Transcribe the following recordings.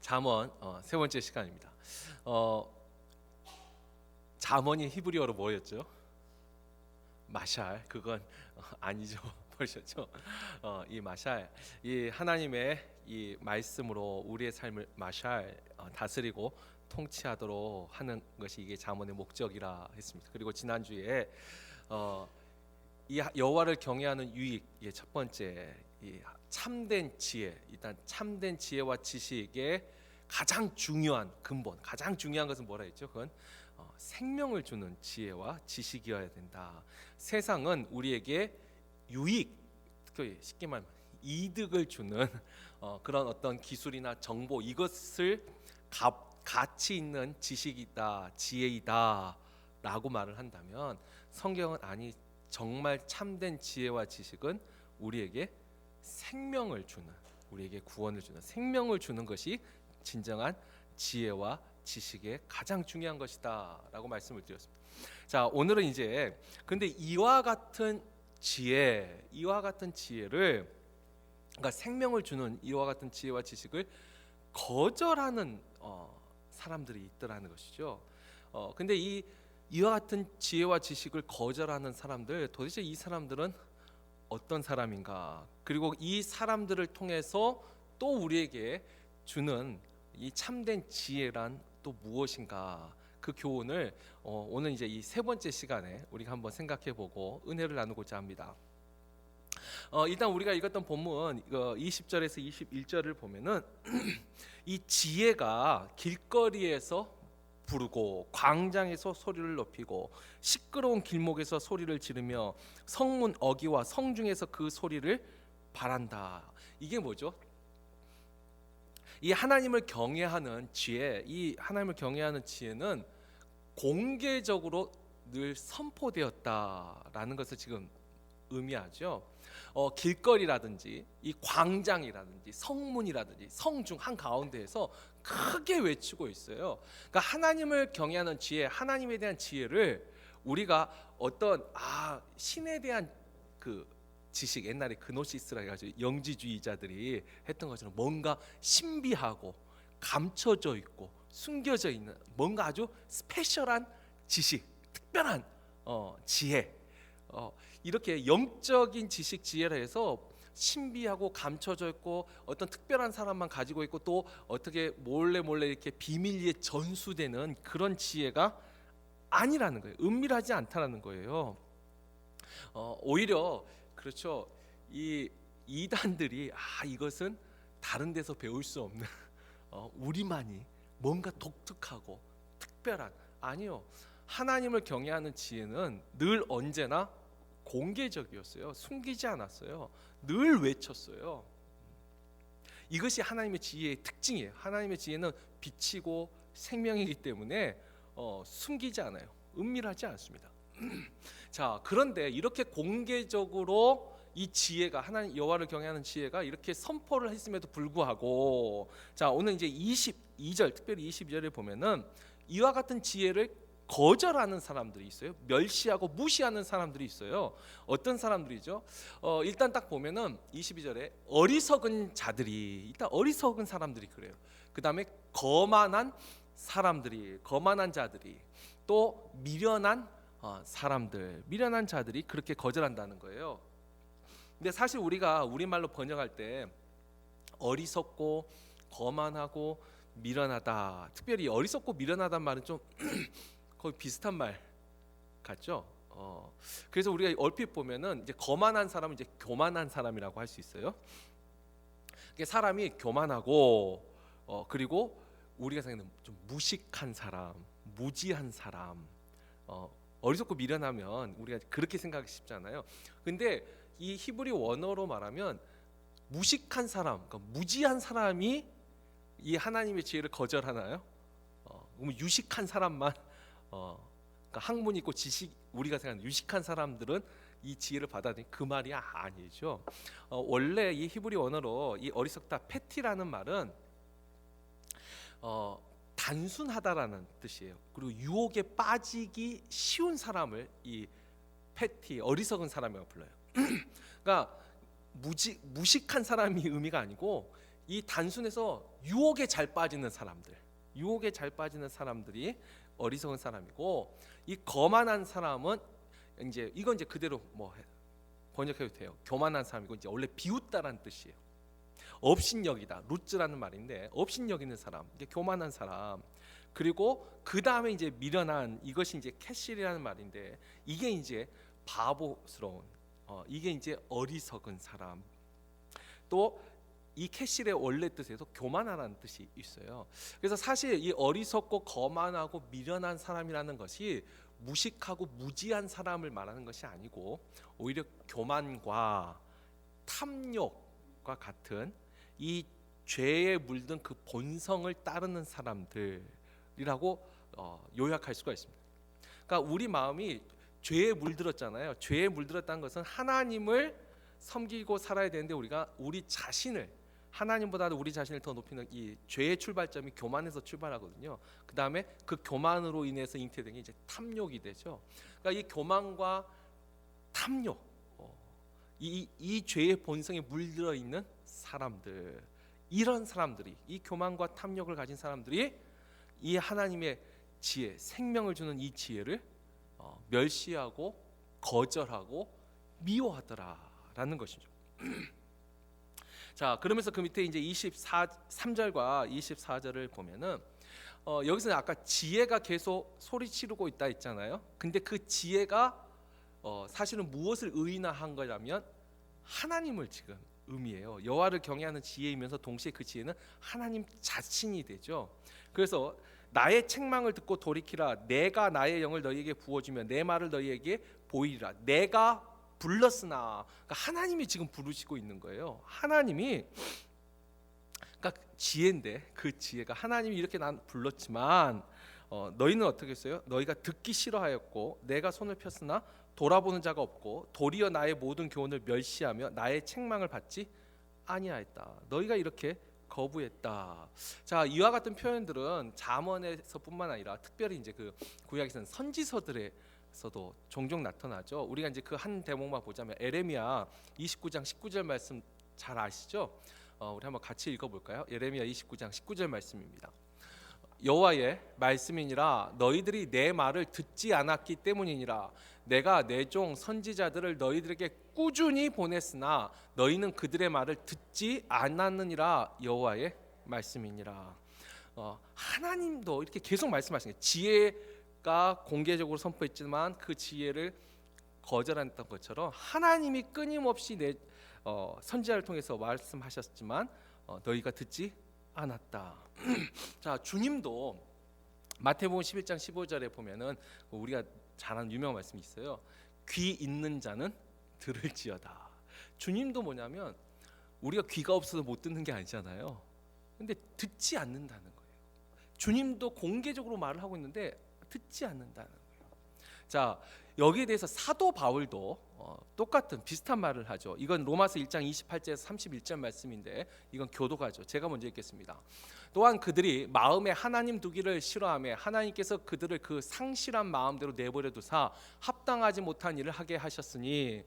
잠언 세 번째 시간입니다. 어, 잠언이 히브리어로 뭐였죠? 마샬. 그건 아니죠. 보셨죠? 이 마샬, 이 하나님의 이 말씀으로 우리의 삶을 마샬 다스리고 통치하도록 하는 것이 이게 잠언의 목적이라 했습니다. 그리고 지난주에 이 여호와를 경외하는 유익, 첫 번째 이 참된 지혜, 일단 참된 지혜와 지식의 가장 중요한 근본, 가장 중요한 것은 뭐라 했죠? 그건 생명을 주는 지혜와 지식이어야 된다. 세상은 우리에게 유익, 쉽게 말하면 이득을 주는 그런 어떤 기술이나 정보, 이것을 가치 있는 지식이다, 지혜이다 라고 말을 한다면, 성경은 아니, 정말 참된 지혜와 지식은 우리에게 생명을 주는, 우리에게 구원을 주는, 생명을 주는 것이 진정한 지혜와 지식의 가장 중요한 것이다 라고 말씀을 드렸습니다. 자, 오늘은 이제 근데 이와 같은 지혜를, 그러니까 생명을 주는 이와 같은 지혜와 지식을 거절하는 사람들이 있더라는 것이죠. 근데 이와 같은 지혜와 지식을 거절하는 사람들, 도대체 이 사람들은 어떤 사람인가? 그리고 이 사람들을 통해서 또 우리에게 주는 이 참된 지혜란 또 무엇인가? 그 교훈을 오늘 이제 이 세 번째 시간에 우리가 한번 생각해보고 은혜를 나누고자 합니다. 일단 우리가 읽었던 본문 20절에서 21절을 보면은 이 지혜가 길거리에서 부르고 광장에서 소리를 높이고 시끄러운 길목에서 소리를 지르며 성문 어귀와 성중에서 그 소리를 바란다. 이게 뭐죠? 이 하나님을 경외하는 지혜, 이 하나님을 경외하는 지혜는 공개적으로 늘 선포되었다라는 것을 지금 의미하죠. 길거리라든지 이 광장이라든지 성문이라든지 성중 한가운데에서 크게 외치고 있어요. 그러니까 하나님을 경외하는 지혜, 하나님에 대한 지혜를 우리가 어떤 신에 대한 그 지식, 옛날에 그노시스라 해가지고 영지주의자들이 했던 것처럼 뭔가 신비하고 감춰져 있고 숨겨져 있는 뭔가 아주 스페셜한 지식, 특별한 지혜, 이렇게 영적인 지식, 지혜라 해서 신비하고 감춰져 있고 어떤 특별한 사람만 가지고 있고 또 어떻게 몰래 이렇게 비밀리에 전수되는 그런 지혜가 아니라는 거예요. 은밀하지 않다라는 거예요. 오히려 그렇죠. 이 이단들이 이것은 다른 데서 배울 수 없는 우리만이 뭔가 독특하고 특별한, 아니요. 하나님을 경외하는 지혜는 늘 언제나 공개적이었어요. 숨기지 않았어요. 늘 외쳤어요. 이것이 하나님의 지혜의 특징이에요. 하나님의 지혜는 빛이고 생명이기 때문에 숨기지 않아요. 은밀하지 않습니다. 자, 그런데 이렇게 공개적으로 이 지혜가, 하나님 여호와를 경외하는 지혜가 이렇게 선포를 했음에도 불구하고, 자, 오늘 이제 22절, 특별히 22절에 보면은 이와 같은 지혜를 거절하는 사람들이 있어요. 멸시하고 무시하는 사람들이 있어요. 어떤 사람들이죠? 일단 딱 보면은 22절에 어리석은 자들이, 일단 어리석은 사람들이 그래요. 그 다음에 거만한 자들이, 또 미련한 사람들, 미련한 자들이 그렇게 거절한다는 거예요. 근데 사실 우리가 우리말로 번역할 때 어리석고 거만하고 미련하다, 특별히 어리석고 미련하다는 말은 좀 거의 비슷한 말 같죠? 그래서 우리가 얼핏 보면은 이제 거만한 사람은 이제 교만한 사람이라고 할 수 있어요. 사람이 교만하고 그리고 우리가 생각하는 좀 무식한 사람, 무지한 사람, 어리석고 미련하면 우리가 그렇게 생각하기 쉽잖아요. 근데 이 히브리 원어로 말하면 무식한 사람, 그러니까 무지한 사람이 이 하나님의 지혜를 거절하나요? 그러면 유식한 사람만, 그러니까 학문 있고 지식, 우리가 생각하는 유식한 사람들은 이 지혜를 받아들이는 그 말이 아니죠. 원래 이 히브리 원어로 이 어리석다, 페티라는 말은 단순하다라는 뜻이에요. 그리고 유혹에 빠지기 쉬운 사람을 이 페티, 어리석은 사람이라고 불러요. 그러니까 무식한 사람이 의미가 아니고 이 단순해서 유혹에 잘 빠지는 사람들, 유혹에 잘 빠지는 사람들이 어리석은 사람이고, 이 거만한 사람은 이건 이제 그대로 뭐 번역해도 돼요. 교만한 사람이고, 이제 원래 비웃다라는 뜻이에요. 업신여기다, 루츠라는 말인데 업신여기는 사람, 이게 교만한 사람. 그리고 그 다음에 이제 미련한, 이것이 이제 캐실이라는 말인데 이게 이제 바보스러운, 이게 이제 어리석은 사람. 또 이 캐실의 원래 뜻에도 교만하다는 뜻이 있어요. 그래서 사실 이 어리석고 거만하고 미련한 사람이라는 것이 무식하고 무지한 사람을 말하는 것이 아니고, 오히려 교만과 탐욕과 같은 이 죄에 물든 그 본성을 따르는 사람들이라고 요약할 수가 있습니다. 그러니까 우리 마음이 죄에 물들었잖아요. 죄에 물들었다는 것은 하나님을 섬기고 살아야 되는데, 우리가 우리 자신을, 하나님보다도 우리 자신을 더 높이는 이 죄의 출발점이 교만에서 출발하거든요. 그 다음에 그 교만으로 인해서 잉태된 게 이제 탐욕이 되죠. 그러니까 이 교만과 탐욕, 이 죄의 본성에 물들어 있는 사람들, 이런 사람들이, 이 교만과 탐욕을 가진 사람들이 이 하나님의 지혜, 생명을 주는 이 지혜를 멸시하고 거절하고 미워하더라라는 것이죠. 자, 그러면서 그 밑에 이제 23절과 24절을 보면은 여기서는 아까 지혜가 계속 소리치르고 있다 했잖아요. 근데 그 지혜가 사실은 무엇을 의인화한 거냐면 하나님을 지금 의미해요. 여호와를 경외하는 지혜이면서 동시에 그 지혜는 하나님 자신이 되죠. 그래서 나의 책망을 듣고 돌이키라. 내가 나의 영을 너희에게 부어주며 내 말을 너희에게 보이리라. 내가 불렀으나, 그러니까 하나님이 지금 부르시고 있는 거예요. 하나님이, 그러니까 지혜인데 그 지혜가, 하나님이 이렇게 난 불렀지만 너희는 어떻게 했어요? 너희가 듣기 싫어하였고 내가 손을 폈으나 돌아보는 자가 없고 도리어 나의 모든 교훈을 멸시하며 나의 책망을 받지 아니하였다. 너희가 이렇게 거부했다. 자, 이와 같은 표현들은 잠언에서뿐만 아니라 특별히 이제 그 구약에서는 선지서들에서도 종종 나타나죠. 우리가 이제 그 한 대목만 보자면 에레미야 29장 19절 말씀 잘 아시죠? 우리 한번 같이 읽어볼까요? 예레미야 29장 19절 말씀입니다. 여호와의 말씀이니라. 너희들이 내 말을 듣지 않았기 때문이니라. 내가 내 종 선지자들을 너희들에게 꾸준히 보냈으나 너희는 그들의 말을 듣지 않았느니라. 여호와의 말씀이니라. 하나님도 이렇게 계속 말씀하시는 거예요. 지혜가 공개적으로 선포했지만 그 지혜를 거절했던 것처럼 하나님이 끊임없이 선지자를 통해서 말씀하셨지만 너희가 듣지 않았다. 자, 주님도 마태복음 11장 15절에 보면은 우리가 잘 아는 유명한 말씀이 있어요. 귀 있는 자는 들을지어다. 주님도 뭐냐면 우리가 귀가 없어서 못 듣는 게 아니잖아요. 근데 듣지 않는다는 거예요. 주님도 공개적으로 말을 하고 있는데 듣지 않는다는 거예요. 자, 여기에 대해서 사도 바울도 똑같은 비슷한 말을 하죠. 이건 로마서 1장 28절에서 31절 말씀인데 이건 교도가죠. 제가 먼저 읽겠습니다. 또한 그들이 마음에 하나님 두기를 싫어하며 하나님께서 그들을 그 상실한 마음대로 내버려 두사 합당하지 못한 일을 하게 하셨으니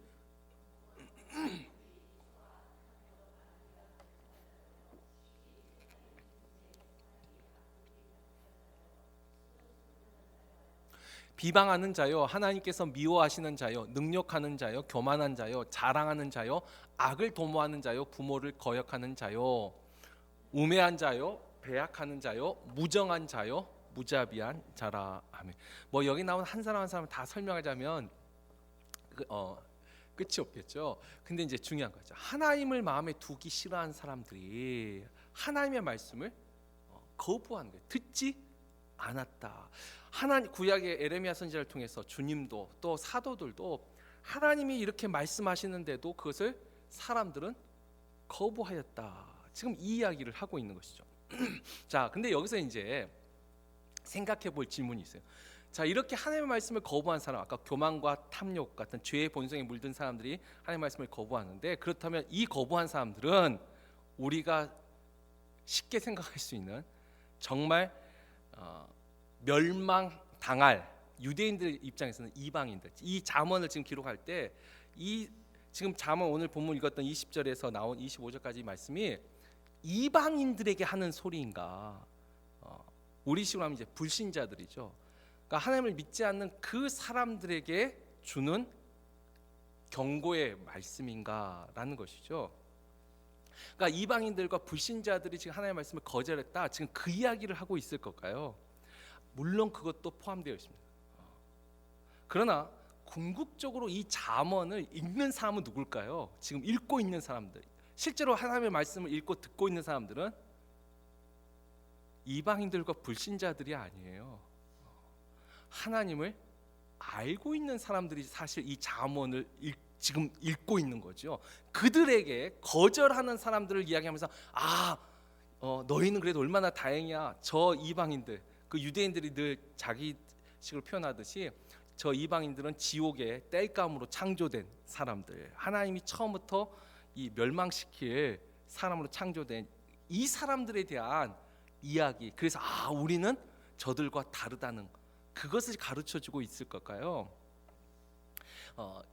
비방하는 자요, 하나님께서 미워하시는 자요, 능욕하는 자요, 교만한 자요, 자랑하는 자요, 악을 도모하는 자요, 부모를 거역하는 자요, 우매한 자요, 배약하는 자요, 무정한 자요, 무자비한 자라. 아멘. 뭐 여기 나온 한 사람 한 사람 다 설명하자면 끝이 없겠죠. 근데 이제 중요한 거죠. 하나님을 마음에 두기 싫어하는 사람들이 하나님의 말씀을 거부하는 거예요. 듣지 않았다. 하나님 구약의 에레미야 선지자를 통해서 주님도 또 사도들도 하나님이 이렇게 말씀하시는데도 그것을 사람들은 거부하였다. 지금 이 이야기를 하고 있는 것이죠. 자, 근데 여기서 이제 생각해 볼 질문이 있어요. 자, 이렇게 하나님의 말씀을 거부한 사람, 아까 교만과 탐욕 같은 죄의 본성에 물든 사람들이 하나님의 말씀을 거부하는데, 그렇다면 이 거부한 사람들은 우리가 쉽게 생각할 수 있는 정말 멸망당할, 유대인들 입장에서는 이방인들, 이 잠언을 지금 기록할 때 이 지금 잠언 오늘 본문 읽었던 20절에서 나온 25절까지 말씀이 이방인들에게 하는 소리인가? 우리 식으로 하면 이제 불신자들이죠. 그러니까 하나님을 믿지 않는 그 사람들에게 주는 경고의 말씀인가라는 것이죠. 그러니까 이방인들과 불신자들이 지금 하나님의 말씀을 거절했다. 지금 그 이야기를 하고 있을 걸까요? 물론 그것도 포함되어 있습니다. 그러나 궁극적으로 이 잠언을 읽는 사람은 누굴까요? 지금 읽고 있는 사람들, 실제로 하나님의 말씀을 읽고 듣고 있는 사람들은 이방인들과 불신자들이 아니에요. 하나님을 알고 있는 사람들이 사실 이 잠언을 지금 읽고 있는 거죠. 그들에게 거절하는 사람들을 이야기하면서 너희는 그래도 얼마나 다행이야. 저 이방인들, 그 유대인들이 늘 자기식으로 표현하듯이 저 이방인들은 지옥의 땔감으로 창조된 사람들, 하나님이 처음부터 이 멸망시킬 사람으로 창조된 이 사람들에 대한 이야기. 그래서 우리는 저들과 다르다는 그것을 가르쳐주고 있을 걸까요?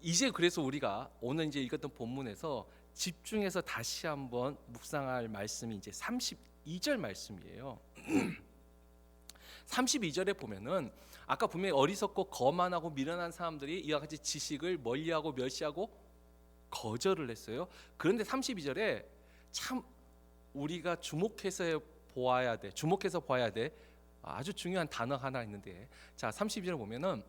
이제 그래서 우리가 오늘 이제 읽었던 본문에서 집중해서 다시 한번 묵상할 말씀이 이제 32절 말씀이에요. 32절에 보면은 아까 분명히 어리석고 거만하고 미련한 사람들이 이와 같이 지식을 멀리하고 멸시하고 거절을 했어요. 그런데 32절에 참 우리가 주목해서 보아야 돼 아주 중요한 단어 하나 있는데, 자 32절을 보면은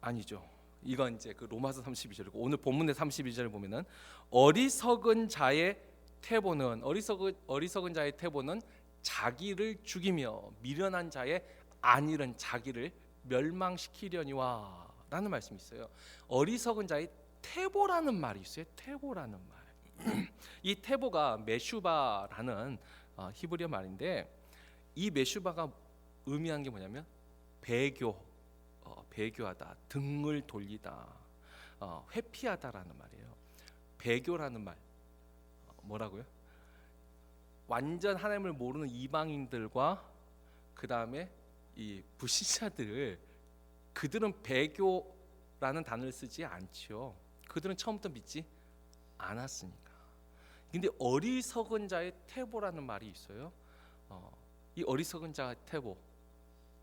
아니죠. 이건 이제 그 로마서 32절이고 오늘 본문의 32절을 보면은 어리석은 자의 태보는 자기를 죽이며 미련한 자의 안일은 자기를 멸망시키려니와 라는 말씀이 있어요. 어리석은 자의 태보라는 말이 있어요. 태보라는 말. 이 태보가 메슈바라는 히브리어 말인데, 이 메슈바가 의미한 게 뭐냐면 배교하다, 등을 돌리다, 회피하다라는 말이에요. 배교라는 말 뭐라고요? 완전 하나님을 모르는 이방인들과 그 다음에 이 불신자들을, 그들은 배교라는 단어를 쓰지 않죠. 그들은 처음부터 믿지 않았으니까. 근데 어리석은 자의 태보라는 말이 있어요. 이 어리석은 자의 태보,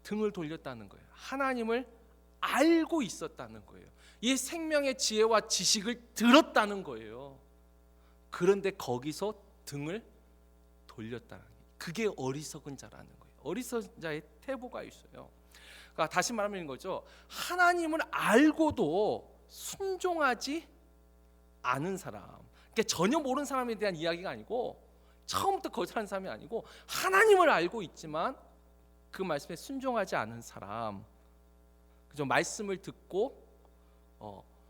등을 돌렸다는 거예요. 하나님을 알고 있었다는 거예요. 이 생명의 지혜와 지식을 들었다는 거예요. 그런데 거기서 등을 돌렸다는 거예요. 그게 어리석은 자라는 거예요. 어리석은 자의 태보가 있어요. 그러니까 다시 말하면 거죠. 하나님을 알고도 순종하지 않은 사람. 그러니까 전혀 모르는 사람에 대한 이야기가 아니고, 처음부터 거절한 사람이 아니고, 하나님을 알고 있지만 그 말씀에 순종하지 않은 사람, 그죠? 말씀을 듣고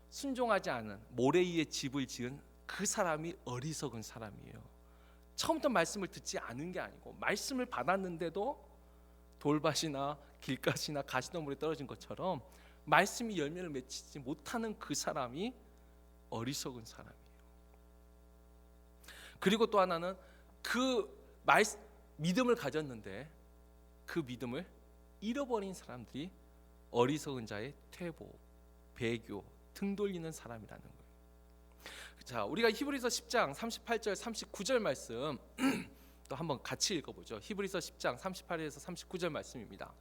순종하지 않은, 모래 위에 집을 지은 그 사람이 어리석은 사람이에요. 처음부터 말씀을 듣지 않은 게 아니고 말씀을 받았는데도 돌밭이나 길가시나 가시덤불에 떨어진 것처럼 말씀이 열매를 맺히지 못하는 그 사람이 어리석은 사람이에요. 그리고 또 하나는 믿음을 가졌는데 그 믿음을 잃어버린 사람들이 어리석은 자의 퇴보, 배교, 등 돌리는 사람이라는 거예요. 자, 우리가 히브리서 10장 38절 39절 말씀 또 한번 같이 읽어보죠. 히브리서 10장 38에서 39절 말씀입니다.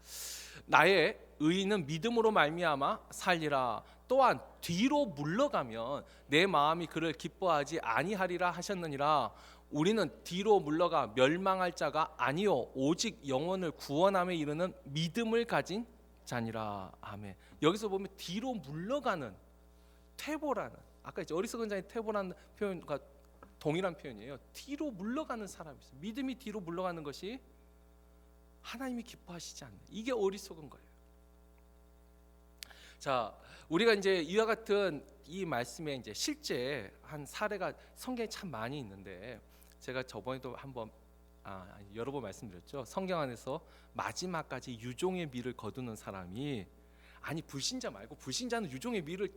나의 의인은 믿음으로 말미암아 살리라. 또한 뒤로 물러가면 내 마음이 그를 기뻐하지 아니하리라 하셨느니라. 우리는 뒤로 물러가 멸망할 자가 아니요 오직 영혼을 구원함에 이르는 믿음을 가진 자니라. 아멘. 여기서 보면 뒤로 물러가는, 퇴보라는, 아까 이제 어리석은 자의 퇴보라는 표현과 동일한 표현이에요. 뒤로 물러가는 사람이 있어요. 믿음이 뒤로 물러가는 것이 하나님이 기뻐하시지 않는, 이게 어리석은 거예요. 자, 우리가 이제 이와 같은 이 말씀에 이제 실제 한 사례가 성경에 참 많이 있는데, 제가 저번에도 여러 번 말씀드렸죠. 성경 안에서 마지막까지 유종의 미를 거두는 사람이, 아니 불신자 말고, 불신자는 유종의 미를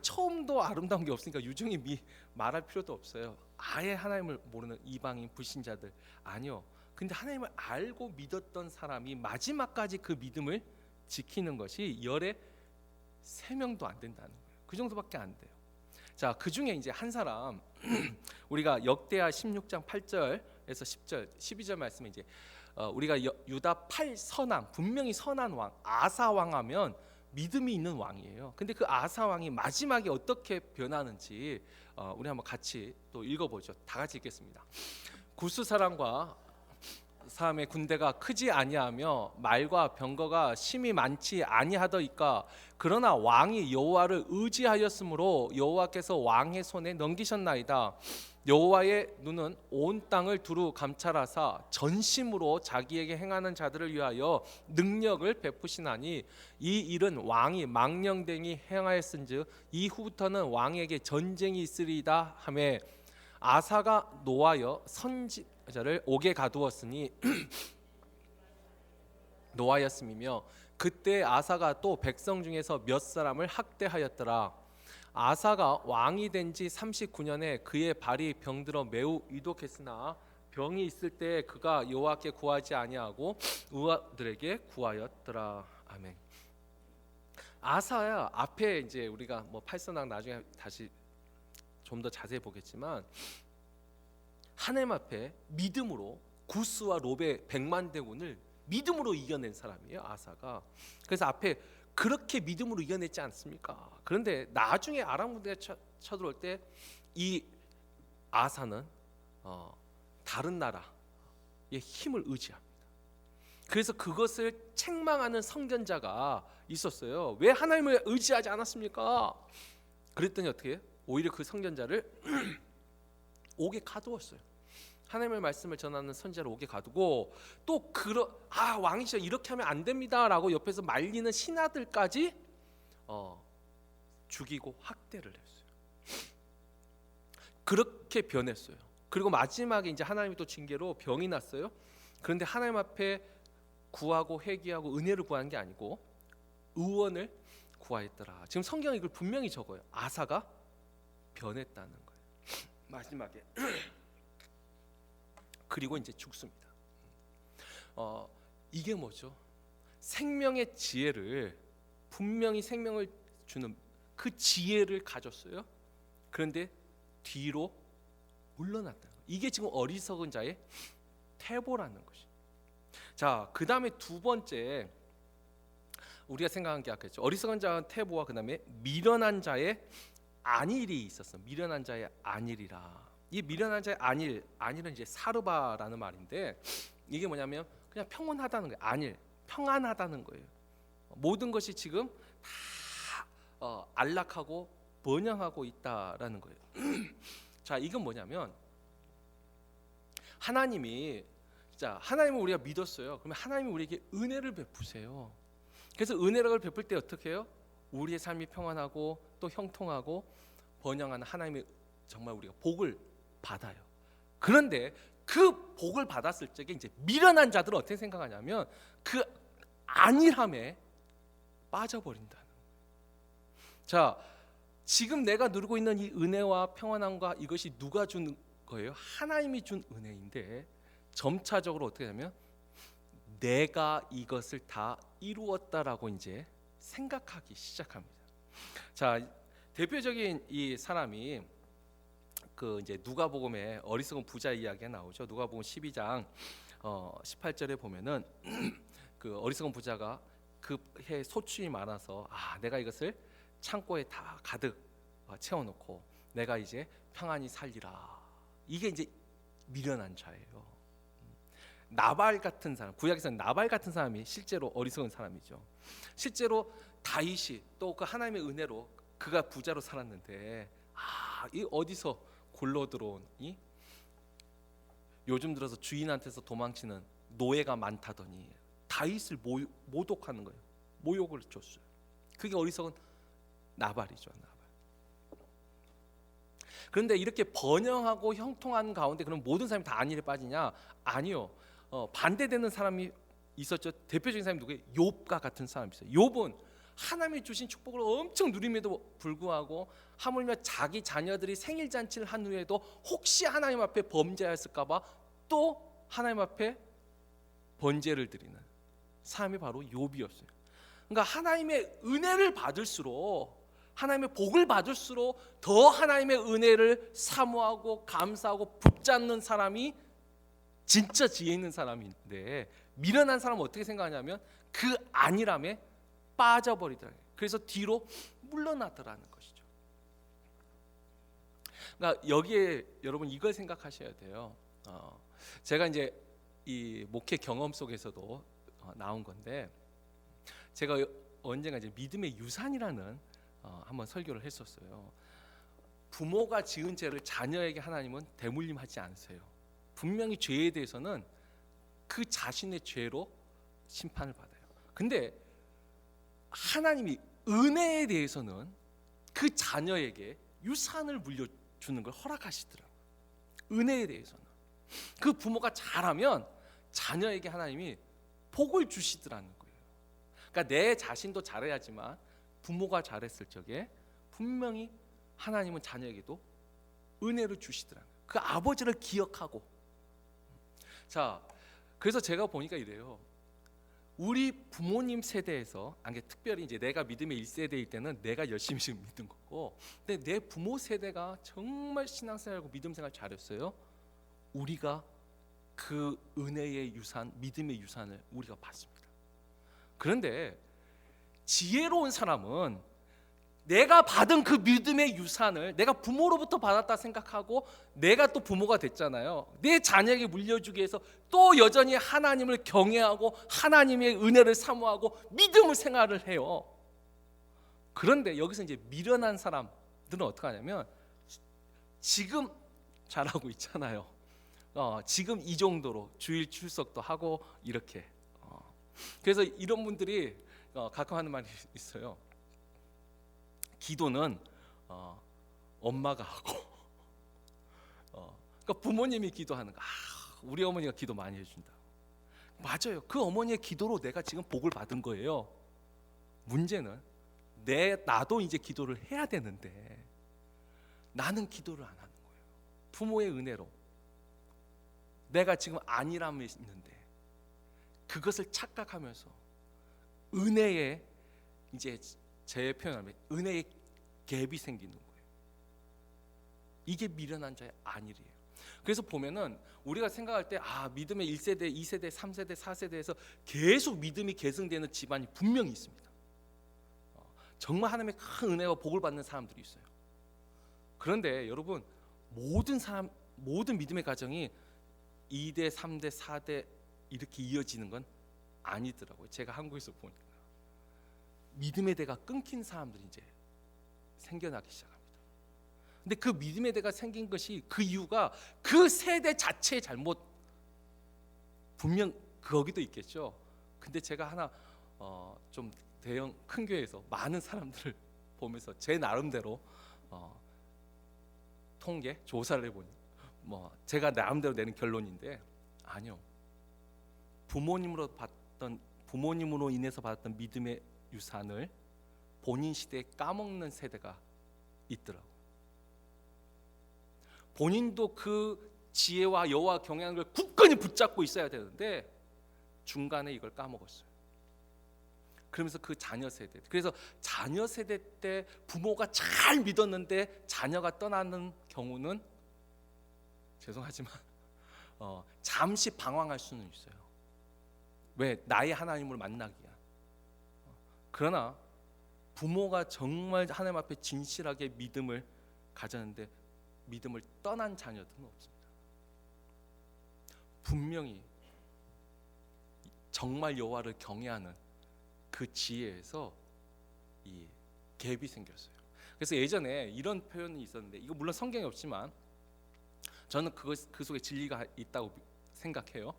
처음도 아름다운 게 없으니까 유종의 미 말할 필요도 없어요. 아예 하나님을 모르는 이방인 불신자들, 아니요. 근데 하나님을 알고 믿었던 사람이 마지막까지 그 믿음을 지키는 것이 열에 3명도 안 된다는 거예요. 그 정도밖에 안 돼요. 자, 그 중에 이제 한 사람 우리가 역대하 16장 8절에서 10절, 12절 말씀에 이제 우리가 유다 8선왕, 분명히 선한 왕 아사 왕하면 믿음이 있는 왕이에요. 근데 그 아사 왕이 마지막에 어떻게 변하는지 우리 한번 같이 또 읽어보죠. 다 같이 읽겠습니다. 구스 사람과 사람의 군대가 크지 아니하며 말과 병거가 심히 많지 아니하더이까 그러나 왕이 여호와를 의지하였으므로 여호와께서 왕의 손에 넘기셨나이다. 여호와의 눈은 온 땅을 두루 감찰하사 전심으로 자기에게 행하는 자들을 위하여 능력을 베푸시나니 이 일은 왕이 망령되이 행하였은즉 이후부터는 왕에게 전쟁이 있으리이다 하매 아사가 노하여 선지자를 옥에 가두었으니 노하였음이며 그때 아사가 또 백성 중에서 몇 사람을 학대하였더라. 아사가 왕이 된 지 39년에 그의 발이 병들어 매우 위독했으나 병이 있을 때 그가 여호와께 구하지 아니하고 의원들에게 구하였더라. 아멘. 아사야 앞에 이제 우리가 뭐 팔선왕 나중에 다시 좀 더 자세히 보겠지만 하나님 앞에 믿음으로 구스와 롭의 100만 대군을 믿음으로 이겨낸 사람이에요, 아사가. 그래서 앞에 그렇게 믿음으로 이겨냈지 않습니까? 그런데 나중에 아람 군대가 쳐들어올 때 이 아사는 다른 나라의 힘을 의지합니다. 그래서 그것을 책망하는 선견자가 있었어요. 왜 하나님을 의지하지 않았습니까? 그랬더니 어떻게 해요? 오히려 그 선견자를 옥에 가두었어요. 하나님의 말씀을 전하는 선지자를 옥에 가두고 또 왕이시여 이렇게 하면 안 됩니다라고 옆에서 말리는 신하들까지 죽이고 학대를 했어요. 그렇게 변했어요. 그리고 마지막에 이제 하나님이 또 징계로 병이 났어요. 그런데 하나님 앞에 구하고 회개하고 은혜를 구한 게 아니고 의원을 구하였더라. 지금 성경이 이걸 분명히 적어요. 아사가 변했다는 거예요. 마지막에 그리고 이제 죽습니다. 이게 뭐죠? 생명의 지혜를 분명히 생명을 주는 그 지혜를 가졌어요. 그런데 뒤로 물러났다. 이게 지금 어리석은 자의 태보라는 것이. 자, 그 다음에 두 번째 우리가 생각한 게 아까 있죠. 어리석은 자의 태보와 그 다음에 미련한 자의 안일이 있었어. 미련한 자의 안일이라. 이 미련한 자의 안일은 이제 사르바라는 말인데 이게 뭐냐면 그냥 평온하다는 거예요. 안일, 평안하다는 거예요. 모든 것이 지금 다 안락하고 번영하고 있다라는 거예요. 자, 이건 뭐냐면 하나님을 우리가 믿었어요. 그러면 하나님이 우리에게 은혜를 베푸세요. 그래서 은혜를 베풀 때 어떻게 해요? 우리의 삶이 평안하고 또 형통하고 번영하는 하나님의 정말 우리가 복을 받아요. 그런데 그 복을 받았을 적에 이제 미련한 자들은 어떻게 생각하냐면 그 안일함에 빠져버린다는 거예요. 자, 지금 내가 누리고 있는 이 은혜와 평안함과 이것이 누가 준 거예요? 하나님이 준 은혜인데 점차적으로 어떻게 하냐면 내가 이것을 다 이루었다라고 이제 생각하기 시작합니다. 자, 대표적인 이 사람이 그 이제 누가복음에 어리석은 부자 이야기가 나오죠. 누가복음 12장 18절에 보면은 그 어리석은 부자가 그 해 소출이 많아서 내가 이것을 창고에 다 가득 채워놓고 내가 이제 평안히 살리라. 이게 이제 미련한 자예요. 나발 같은 사람, 구약에서는 나발 같은 사람이 실제로 어리석은 사람이죠. 실제로 다윗이 또 그 하나님의 은혜로 그가 부자로 살았는데 이 어디서 굴러 들어온 이 요즘 들어서 주인한테서 도망치는 노예가 많다더니 다윗을 모독하는 거예요. 모욕을 줬어요. 그게 어리석은 나발이죠. 나발. 그런데 이렇게 번영하고 형통한 가운데 그럼 모든 사람이 다 안일에 빠지냐? 아니요. 반대되는 사람이 있었죠. 대표적인 사람이 누구예요? 욥과 같은 사람이 있어요. 욥은 하나님이 주신 축복을 엄청 누림에도 불구하고 하물며 자기 자녀들이 생일 잔치를 한 후에도 혹시 하나님 앞에 범죄했을까봐 또 하나님 앞에 번제를 드리는 사람이 바로 욥이었어요. 그러니까 하나님의 은혜를 받을수록 하나님의 복을 받을수록 더 하나님의 은혜를 사모하고 감사하고 붙잡는 사람이 진짜 지혜 있는 사람인데, 미련한 사람은 어떻게 생각하냐면 그 안일함에 빠져버리더라. 그래서 뒤로 물러나더라는 것이죠. 그러니까 여기에 여러분 이걸 생각하셔야 돼요. 제가 이제 이 목회 경험 속에서도 나온 건데, 제가 언젠가 이제 믿음의 유산이라는 한번 설교를 했었어요. 부모가 지은 죄를 자녀에게 하나님은 대물림하지 않으세요. 분명히 죄에 대해서는 그 자신의 죄로 심판을 받아요. 근데 하나님이 은혜에 대해서는 그 자녀에게 유산을 물려주는 걸 허락하시더라고요. 은혜에 대해서는 그 부모가 잘하면 자녀에게 하나님이 복을 주시더라는 거예요. 그러니까 내 자신도 잘해야지만 부모가 잘했을 적에 분명히 하나님은 자녀에게도 은혜를 주시더라는 거예요. 그 아버지를 기억하고. 자, 그래서 제가 보니까 이래요. 우리 부모님 세대에서, 특별히 이제 내가 믿음의 1세대일 때는 내가 열심히 지금 믿은 거고, 근데 내 부모 세대가 정말 신앙생활하고 믿음생활 잘했어요. 우리가 그 은혜의 유산, 믿음의 유산을 우리가 받습니다. 그런데 지혜로운 사람은 내가 받은 그 믿음의 유산을 내가 부모로부터 받았다 생각하고, 내가 또 부모가 됐잖아요. 내 자녀에게 물려주기 위해서 또 여전히 하나님을 경외하고 하나님의 은혜를 사모하고 믿음을 생활을 해요. 그런데 여기서 이제 미련한 사람들은 어떻게 하냐면, 지금 잘하고 있잖아요. 지금 이 정도로 주일 출석도 하고 이렇게. 그래서 이런 분들이 가끔 하는 말이 있어요. 기도는 엄마가 하고, 그러니까 부모님이 기도하는 거, 우리 어머니가 기도 많이 해준다. 맞아요. 그 어머니의 기도로 내가 지금 복을 받은 거예요. 문제는 나도 이제 기도를 해야 되는데 나는 기도를 안 하는 거예요. 부모의 은혜로 내가 지금 안일함에 있는데 그것을 착각하면서 은혜에, 이제 제 표현하면 은혜의 갭이 생기는 거예요. 이게 미련한 자의 안일이에요. 그래서 보면은 우리가 생각할 때 믿음의 1세대, 2세대, 3세대, 4세대에서 계속 믿음이 계승되는 집안이 분명히 있습니다. 정말 하나님의 큰 은혜와 복을 받는 사람들이 있어요. 그런데 여러분, 모든 믿음의 가정이 2대, 3대, 4대 이렇게 이어지는 건 아니더라고요. 제가 한국에서 보니까 믿음의 대가 끊긴 사람들이 이제 생겨나기 시작합니다. 근데 그 믿음의 대가 생긴 것이, 그 이유가 그 세대 자체의 잘못, 분명 거기도 있겠죠. 근데 제가 하나 좀 대형 큰 교회에서 많은 사람들을 보면서 제 나름대로 통계 조사를 해보니 제가 나름대로 내는 결론인데, 아니요, 부모님으로 인해서 받았던 믿음의 유산을 본인 시대에 까먹는 세대가 있더라고요. 본인도 그 지혜와 여호와 경외하는 걸 굳건히 붙잡고 있어야 되는데 중간에 이걸 까먹었어요. 그러면서 그 자녀 세대, 그래서 자녀 세대 때 부모가 잘 믿었는데 자녀가 떠나는 경우는, 죄송하지만 잠시 방황할 수는 있어요. 왜? 나의 하나님을 만나기 위한. 그러나 부모가 정말 하나님 앞에 진실하게 믿음을 가졌는데 믿음을 떠난 자녀들은 없습니다. 분명히 정말 여호와를 경외하는 그 지혜에서 이 갭이 생겼어요. 그래서 예전에 이런 표현이 있었는데, 이거 물론 성경에 없지만 저는 그 속에 진리가 있다고 생각해요.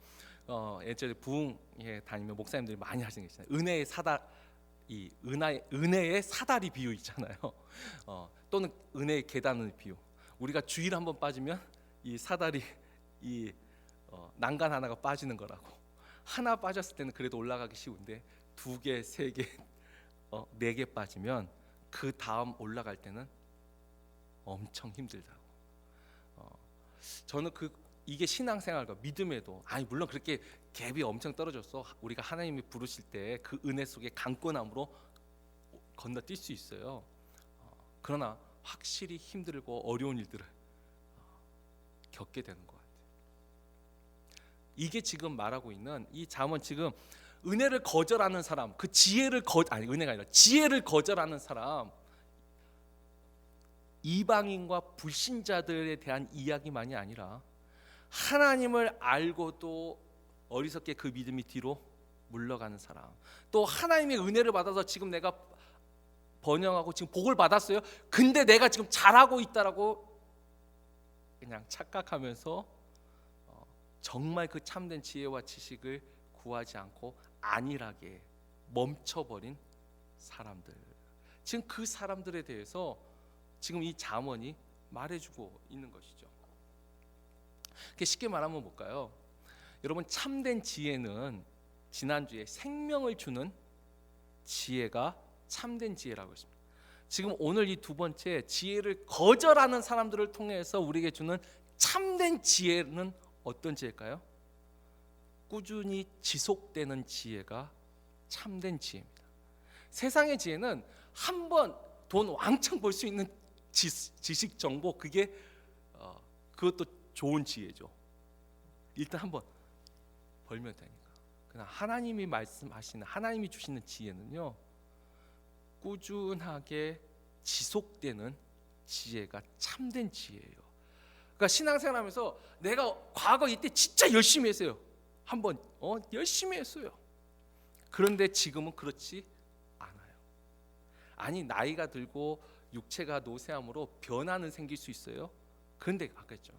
예전에 부흥에 다니면 목사님들이 많이 하시는 게 있잖아요. 은혜의 사다리 비유 있잖아요. 또는 은혜의 계단의 비유. 우리가 주일 한번 빠지면 이 사다리, 난간 하나가 빠지는 거라고. 하나 빠졌을 때는 그래도 올라가기 쉬운데 2개, 3개, 4개 빠지면 그 다음 올라갈 때는 엄청 힘들다고. 저는 이게 신앙생활과 믿음에도, 물론 그렇게 갭이 엄청 떨어졌어. 우리가 하나님이 부르실 때 그 은혜 속에 강권함으로 건너뛸 수 있어요. 그러나 확실히 힘들고 어려운 일들을 겪게 되는 것 같아요. 이게 지금 말하고 있는 이 잠언, 지금 은혜를 거절하는 사람, 그 지혜를 은혜가 아니라 지혜를 거절하는 사람, 이방인과 불신자들에 대한 이야기만이 아니라 하나님을 알고도 어리석게 그 믿음이 뒤로 물러가는 사람, 또 하나님의 은혜를 받아서 지금 내가 번영하고 지금 복을 받았어요. 근데 내가 지금 잘하고 있다라고 그냥 착각하면서 정말 그 참된 지혜와 지식을 구하지 않고 안일하게 멈춰버린 사람들, 지금 그 사람들에 대해서 지금 이 잠언이 말해주고 있는 것이죠. 쉽게 말하면 뭘까요? 여러분, 참된 지혜는 지난주에 생명을 주는 지혜가 참된 지혜라고 했습니다. 지금 오늘 이 두 번째, 지혜를 거절하는 사람들을 통해서 우리에게 주는 참된 지혜는 어떤 지혜일까요? 꾸준히 지속되는 지혜가 참된 지혜입니다. 세상의 지혜는 한번 돈 왕창 벌 수 있는 지식 정보, 그것도 좋은 지혜죠. 일단 한번 벌면 되니까. 그러나 하나님이 말씀하시는, 하나님이 주시는 지혜는요, 꾸준하게 지속되는 지혜가 참된 지혜예요. 그러니까 신앙생활하면서 내가 과거 이때 진짜 열심히 했어요. 한번 열심히 했어요. 그런데 지금은 그렇지 않아요. 아니, 나이가 들고 육체가 노쇠함으로 변화는 생길 수 있어요. 그런데 아까 했죠,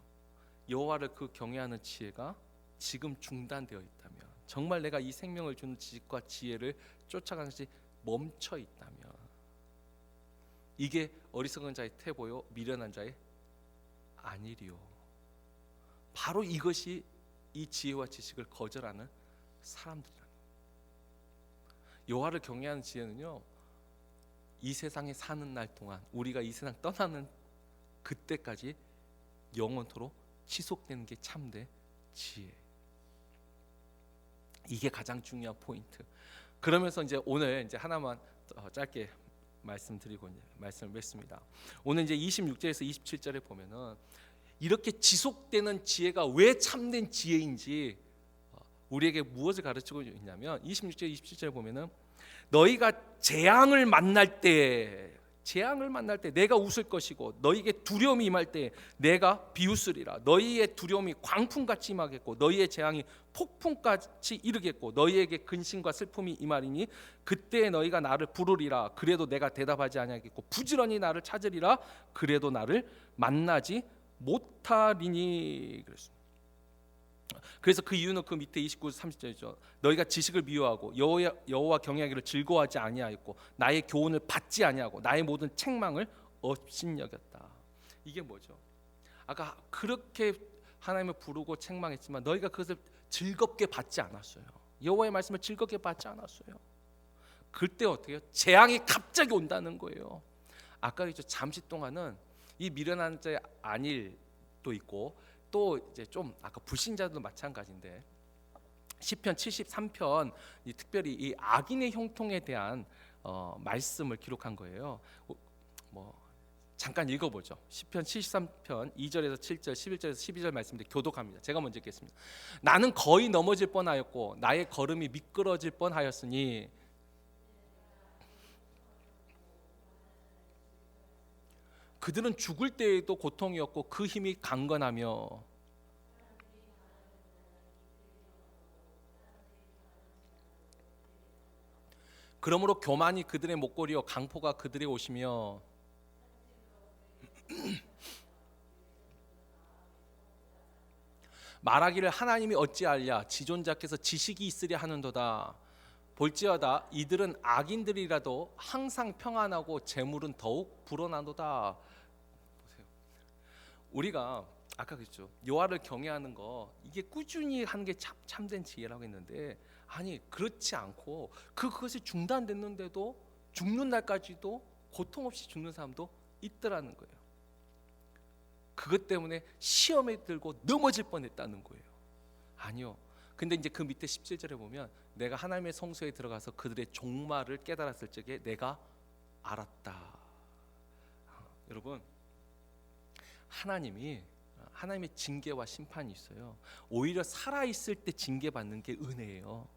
여호와를 그 경외하는 지혜가 지금 중단되어 있다면, 정말 내가 이 생명을 주는 지식과 지혜를 쫓아가는 것이 멈춰 있다면, 이게 어리석은 자의 태보요 미련한 자의 안일이요. 바로 이것이 이 지혜와 지식을 거절하는 사람들이라는 거예요. 여호와를 경외하는 지혜는요, 이 세상에 사는 날 동안, 우리가 이 세상 떠나는 그때까지 영원토록 지속되는 게 참된 지혜. 이게 가장 중요한 포인트. 그러면서 이제 오늘 이제 하나만 짧게 말씀드리고 이제 말씀을 맺습니다. 오늘 이제 26절에서 27절에 보면은 이렇게 지속되는 지혜가 왜 참된 지혜인지 우리에게 무엇을 가르치고 있냐면, 26절 27절에 보면은 너희가 재앙을 만날 때 내가 웃을 것이고, 너희에게 두려움이 임할 때 내가 비웃으리라. 너희의 두려움이 광풍같이 임하겠고, 너희의 재앙이 폭풍같이 이르겠고, 너희에게 근심과 슬픔이 임하리니 그때 너희가 나를 부르리라. 그래도 내가 대답하지 아니하겠고, 부지런히 나를 찾으리라. 그래도 나를 만나지 못하리니. 그랬습니다. 그래서 그 이유는 그 밑에 29, 30절이죠. 너희가 지식을 미워하고 여호와 경외하기를 즐거워하지 아니하였고, 나의 교훈을 받지 아니하고, 나의 모든 책망을 업신여겼다. 이게 뭐죠? 아까 그렇게 하나님을 부르고 책망했지만 너희가 그것을 즐겁게 받지 않았어요. 여호와의 말씀을 즐겁게 받지 않았어요. 그때 어떻게 해요? 재앙이 갑자기 온다는 거예요. 아까 있죠, 잠시 동안은 이 미련한 자의 안일도 있고, 또 이제 좀 아까 불신자들도 마찬가지인데, 시편 73편 특별히 이 악인의 형통에 대한 말씀을 기록한 거예요. 잠깐 읽어보죠. 시편 73편 2절에서 7절, 11절에서 12절 말씀인데 교독합니다. 제가 먼저 읽겠습니다. 나는 거의 넘어질 뻔하였고 나의 걸음이 미끄러질 뻔하였으니 그들은 죽을 때에도 고통이었고 그 힘이 강건하며, 그러므로 교만이 그들의 목걸이요 강포가 그들의 옷이며, 말하기를 하나님이 어찌하랴 지존자께서 지식이 있으랴 하는도다. 볼지어다 이들은 악인들이라도 항상 평안하고 재물은 더욱 불어나도다. 보세요. 우리가 아까 그랬죠, 여호와를 경외하는 거, 이게 꾸준히 하는 게 참된 지혜라고 했는데, 아니 그렇지 않고 그것이 중단됐는데도 죽는 날까지도 고통 없이 죽는 사람도 있더라는 거예요. 그것 때문에 시험에 들고 넘어질 뻔했다는 거예요. 아니요. 근데 이제 그 밑에 17절에 보면 내가 하나님의 성소에 들어가서 그들의 종말을 깨달았을 적에 내가 알았다. 여러분, 하나님의 징계와 심판이 있어요. 오히려 살아 있을 때 징계받는 게 은혜예요.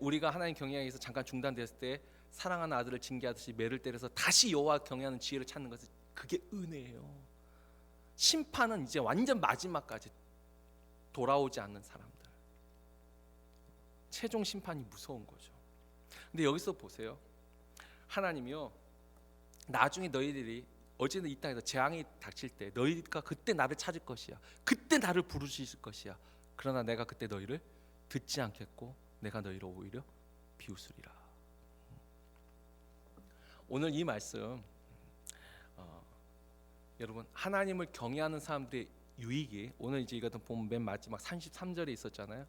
우리가 하나님 경외하기에서 잠깐 중단됐을 때 사랑하는 아들을 징계하듯이 매를 때려서 다시 여호와 경외하는 지혜를 찾는 것은 그게 은혜예요. 심판은 이제 완전 마지막까지 돌아오지 않는 사람들, 최종 심판이 무서운 거죠. 근데 여기서 보세요. 하나님이요, 나중에 너희들이 어제는 이 땅에서 재앙이 닥칠 때 너희가 그때 나를 찾을 것이야. 그때 나를 부르실 것이야. 그러나 내가 그때 너희를 듣지 않겠고 내가 너희를 오히려 비웃으리라. 오늘 이 말씀, 여러분, 하나님을 경외하는 사람들의 유익이 오늘 이제 이것도 보면 맨 마지막 33절에 있었잖아요.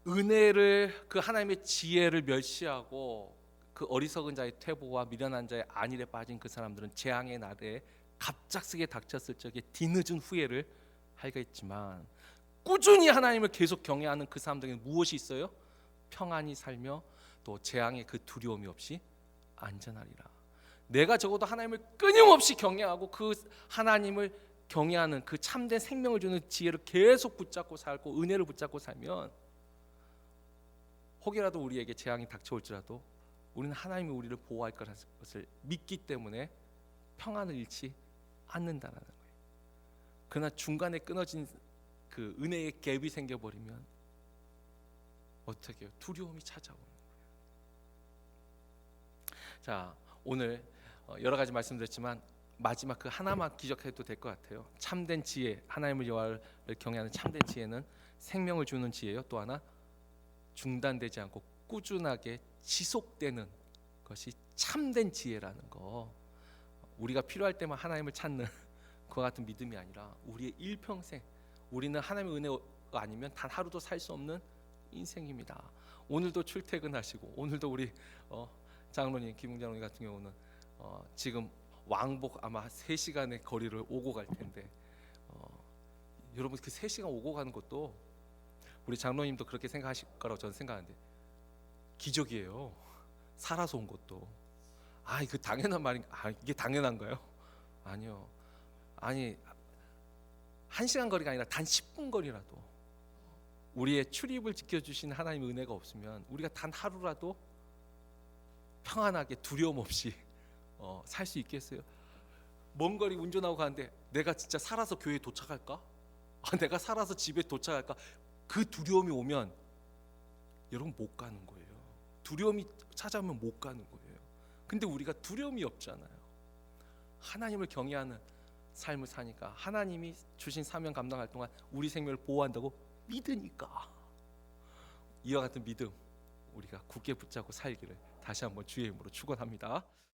은혜를, 그 하나님의 지혜를 멸시하고 그 어리석은 자의 퇴보와 미련한 자의 안일에 빠진 그 사람들은 재앙의 날에 갑작스게 닥쳤을 적에 뒤늦은 후회를 하겠지만, 꾸준히 하나님을 계속 경외하는 그 사람들에게는 무엇이 있어요? 평안히 살며 또 재앙의 그 두려움이 없이 안전하리라. 내가 적어도 하나님을 끊임없이 경외하고 그 하나님을 경외하는 그 참된 생명을 주는 지혜를 계속 붙잡고 살고 은혜를 붙잡고 살면, 혹이라도 우리에게 재앙이 닥쳐올지라도 우리는 하나님이 우리를 보호할 것을 믿기 때문에 평안을 잃지 않는다는 거예요. 그러나 중간에 끊어진 그 은혜의 갭이 생겨버리면 어떻게 해요? 두려움이 찾아오는 거예요. 자, 오늘 여러 가지 말씀드렸지만 마지막 그 하나만 기억해도 될 것 같아요. 참된 지혜, 하나님을 여호와를 경외하는 참된 지혜는 생명을 주는 지혜요. 또 하나, 중단되지 않고 꾸준하게 지속되는 것이 참된 지혜라는 거. 우리가 필요할 때만 하나님을 찾는 그와 같은 믿음이 아니라 우리의 일평생, 우리는 하나님의 은혜가 아니면 단 하루도 살 수 없는 인생입니다. 오늘도 출퇴근하시고, 오늘도 우리 장로님, 김웅 장로님 같은 경우는 지금 왕복 아마 3시간의 거리를 오고 갈 텐데, 여러분 그 3시간 오고 가는 것도 우리 장로님도 그렇게 생각하실 거라고 저는 생각하는데 기적이에요. 살아서 온 것도. 이거 당연한 말인가? 이게 당연한가요? 아니요. 아니, 1시간 거리가 아니라 단 10분 거리라도 우리의 출입을 지켜주신 하나님의 은혜가 없으면 우리가 단 하루라도 평안하게 두려움 없이 살 수 있겠어요? 먼 거리 운전하고 가는데 내가 진짜 살아서 교회에 도착할까? 내가 살아서 집에 도착할까? 그 두려움이 오면 여러분 못 가는 거예요. 두려움이 찾아오면 못 가는 거예요. 근데 우리가 두려움이 없잖아요. 하나님을 경외하는 삶을 사니까, 하나님이 주신 사명 감당할 동안 우리 생명을 보호한다고 믿으니까, 이와 같은 믿음 우리가 굳게 붙잡고 살기를 다시 한번 주의 이름으로 축원합니다.